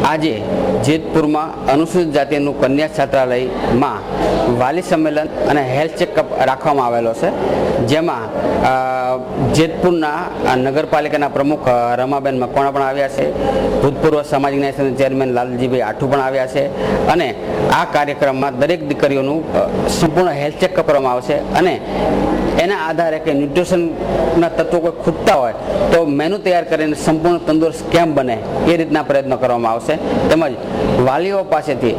આજે જેતપુરમાં અનુસૂચિત જાતિનું કન્યા છાત્રાલયમાં વાલી સંમેલન અને હેલ્થ ચેકઅપ રાખવામાં આવેલો છે, જેમાં જેતપુરના નગરપાલિકાના પ્રમુખ રમાબેન મકવાણા પણ આવ્યા છે, ભૂતપૂર્વ સામાજિક ન્યાય સમિતિના ચેરમેન લાલજીભાઈ આઠુ પણ આવ્યા છે અને આ કાર્યક્રમમાં દરેક દીકરીઓનું સંપૂર્ણ હેલ્થ ચેકઅપ કરવામાં આવશે અને એના આધારે કે ન્યુટ્રિશનના તત્વો કોઈ ખૂટતા હોય તો મેનુ તૈયાર કરીને સંપૂર્ણ તંદુરસ્ત કેમ બને એ રીતના પ્રયત્નો કરવામાં આવશે। તેમજ વાલીઓ પાસેથી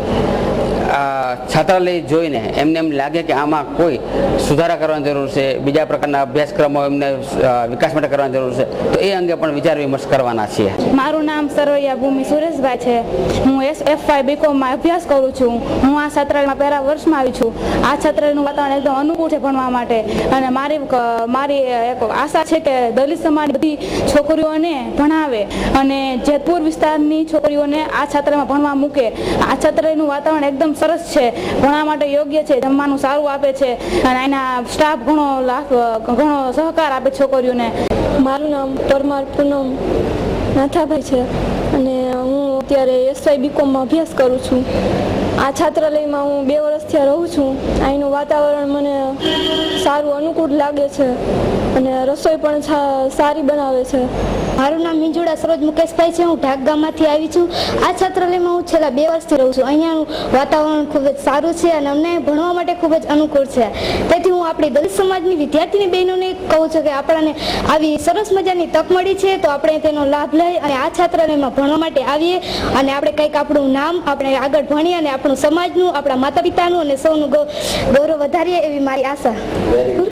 છાત્રાલય જોઈને એમને એમ લાગે કે આમાં કોઈ સુધારા કરવાની જરૂર છે, બીજા પ્રકારના અભ્યાસક્રમો એમને વિકાસ માટે કરવાની જરૂર છે, તો એ અંગે પણ વિચાર વિમર્શ કરવાના છીએ। મારું નામ સરવૈયા ભૂમિ સુરેશભાઈ છે। હું FY BComમાં અભ્યાસ કરું છું। હું આ છાત્રાલયમાં પહેલા વર્ષમાં આવી છું। આ છાત્રાલયનું વાતાવરણ એકદમ અનુકૂળ છે ભણવા માટે અને મારી એક આશા છે કે દલિત સમાજની બધી છોકરીઓને ભણાવે અને જેતપુર વિસ્તારની છોકરીઓને આ છાત્રાલયમાં ભણવા મૂકે। આ છાત્રાલયનું વાતાવરણ એકદમ સરસ છે, ભણવા માટે યોગ્ય છે, જમવાનું સારું આપે છે અને એના સ્ટાફ ઘણો સહકાર આપે છોકરીઓને। મારું નામ પરમાર પૂનમ નાથાભાઈ છે અને હું અત્યારે SY BComમાં અભ્યાસ કરું છું। આ છાત્રાલયમાં હું 2 વર્ષથી રહું છું। અહીંનું વાતાવરણ મને સારું અનુકૂળ લાગે છે અને રસોઈ પણ સારી બનાવે છે। મારું નામ મિંજુડા સરોજ મુકેશભાઈ છે। હું ઢાક ગામમાંથી આવી છું। આ છાત્રાલયમાં હું છેલ્લા 2 વર્ષથી રહું છું। અહીંયાનું વાતાવરણ ખૂબ જ સારું છે અને અમને ભણવા માટે ખૂબ જ અનુકૂળ છે। તેથી હું આપણી દલિત સમાજની વિદ્યાર્થીની બહેનોને કહું છું કે આપણને આવી સરસ મજાની તક મળી છે તો આપણે તેનો લાભ લઈ અને આ છાત્રાલયમાં ભણવા માટે આવીએ અને આપણે કંઈક આપણું નામ આપણે આગળ ભણીએ અને આપણું સમાજનું, આપણા માતા પિતાનું અને સૌનું ગૌરવ વધારીએ એવી મારી આશા।